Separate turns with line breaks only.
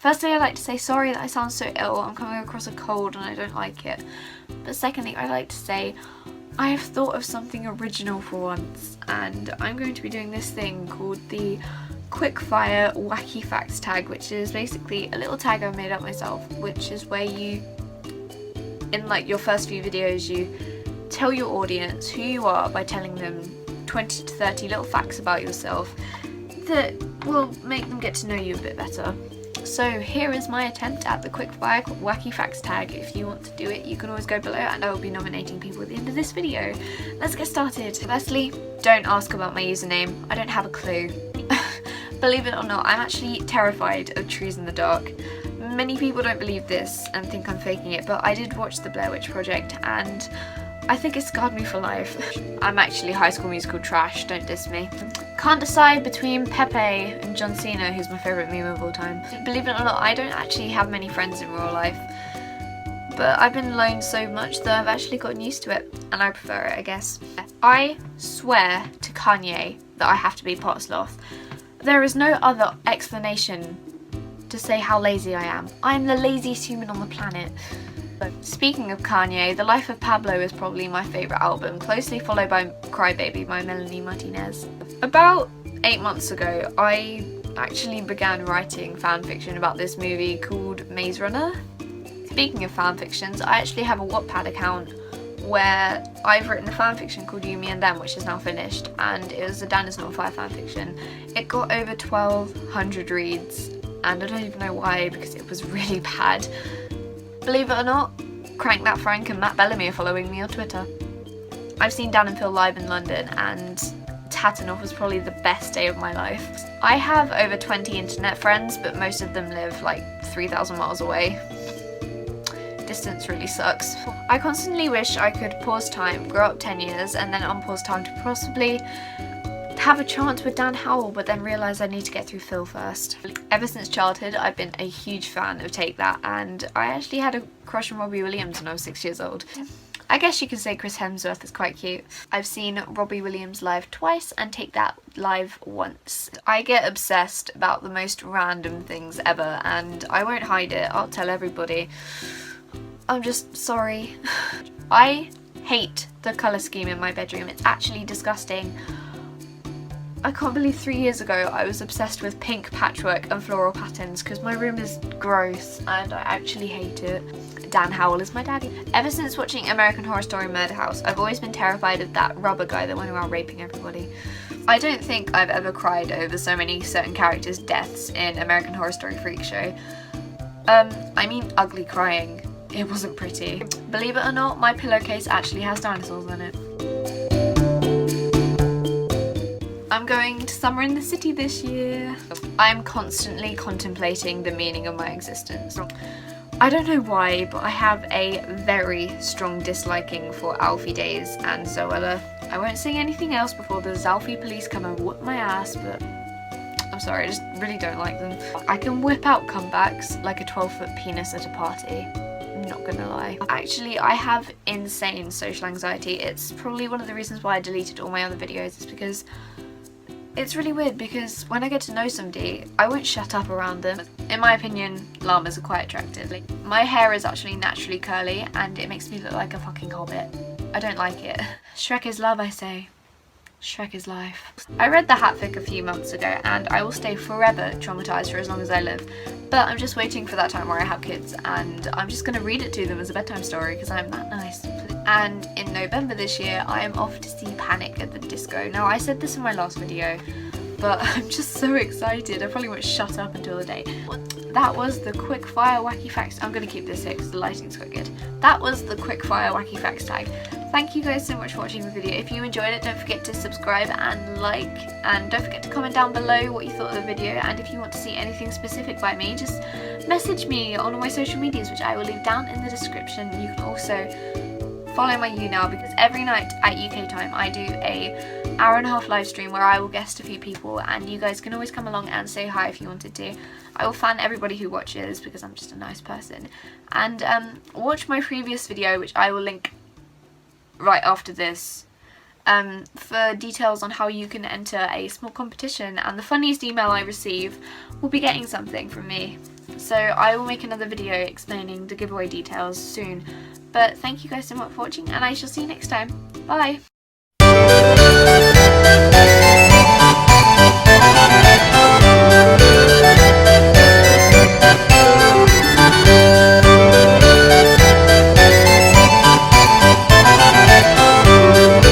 Firstly, I'd like to say sorry that I sound so ill. I'm coming across a cold and I don't like it. But secondly, I'd like to say I have thought of something original for once, and I'm going to be doing this thing called the quickfire wacky facts tag, which is basically a little tag I've made up myself, which is where you, in like your first few videos, you tell your audience who you are by telling them 20 to 30 little facts about yourself that will make them get to know you a bit better. So here is my attempt at the quickfire wacky facts tag. If you want to do it, you can always go below and I will be nominating people at the end of this video. Let's get started. Firstly, don't ask about my username. I don't have a clue. Believe it or not, I'm actually terrified of trees in the dark. Many people don't believe this and think I'm faking it, but I did watch the Blair Witch Project and I think it scarred me for life. I'm actually High School Musical trash, don't diss me. Can't decide between Pepe and John Cena, who's my favourite meme of all time. Believe it or not, I don't actually have many friends in real life, but I've been alone so much that I've actually gotten used to it, and I prefer it, I guess. I swear to Kanye that I have to be pot sloth. There is no other explanation to say how lazy I am. I'm the laziest human on the planet. Speaking of Kanye, The Life of Pablo is probably my favourite album, closely followed by Crybaby by Melanie Martinez. About 8 months ago, I actually began writing fanfiction about this movie called Maze Runner. Speaking of fanfictions, I actually have a WATTPAD account where I've written a fanfiction called You, Me and Them, which is now finished, and it was a Dan Is Not Fire fanfiction. It got over 1,200 reads, and I don't even know why, because it was really bad. Believe it or not, Crank That Frank and Matt Bellamy are following me on Twitter. I've seen Dan and Phil live in London and Tatanoff was probably the best day of my life. I have over 20 internet friends, but most of them live like 3,000 miles away. Distance really sucks. I constantly wish I could pause time, grow up 10 years, and then unpause time to possibly have a chance with Dan Howell, but then realise I need to get through Phil first. Ever since childhood, I've been a huge fan of Take That, and I actually had a crush on Robbie Williams when I was 6 years old. I guess you can say Chris Hemsworth is quite cute. I've seen Robbie Williams live twice and Take That live once. I get obsessed about the most random things ever, and I won't hide it. I'll tell everybody. I'm just sorry. I hate the colour scheme in my bedroom. It's actually disgusting. I can't believe 3 years ago I was obsessed with pink patchwork and floral patterns because my room is gross and I actually hate it. Dan Howell is my daddy. Ever since watching American Horror Story Murder House, I've always been terrified of that rubber guy that went around raping everybody. I don't think I've ever cried over so many certain characters' deaths in American Horror Story Freak Show. I mean ugly crying. It wasn't pretty. Believe it or not, my pillowcase actually has dinosaurs in it. I'm going to summer in the city this year. I'm constantly contemplating the meaning of my existence. I don't know why, but I have a very strong disliking for Alfie Days and Zoella. I won't say anything else before the Zalfie police come and whoop my ass, but I'm sorry, I just really don't like them. I can whip out comebacks like a 12-foot penis at a party. I'm not gonna lie. Actually, I have insane social anxiety. It's probably one of the reasons why I deleted all my other videos, is because it's really weird, because when I get to know somebody, I won't shut up around them. In my opinion, llamas are quite attractive. My hair is actually naturally curly and it makes me look like a fucking hobbit. I don't like it. Shrek is love, I say. Shrek is life. I read the Hatfic a few months ago and I will stay forever traumatised for as long as I live. But I'm just waiting for that time where I have kids and I'm just going to read it to them as a bedtime story because I'm that nice. And in November this year, I am off to see Panic at the Disco. Now, I said this in my last video, but I'm just so excited. I probably won't shut up until the day. That was the quickfire wacky facts. I'm going to keep this here because the lighting's quite good. That was the quickfire wacky facts tag. Thank you guys so much for watching the video. If you enjoyed it, don't forget to subscribe and like, and don't forget to comment down below what you thought of the video, and if you want to see anything specific by me, just message me on all my social medias, which I will leave down in the description. You can also follow my now, because every night at UK time I do a hour-and-a-half live stream where I will guest a few people and you guys can always come along and say hi if you wanted to. I will fan everybody who watches because I'm just a nice person. And watch my previous video, which I will link right after this, for details on how you can enter a small competition, and the funniest email I receive will be getting something from me. So I will make another video explaining the giveaway details soon. But thank you guys so much for watching, and I shall see you next time. Bye!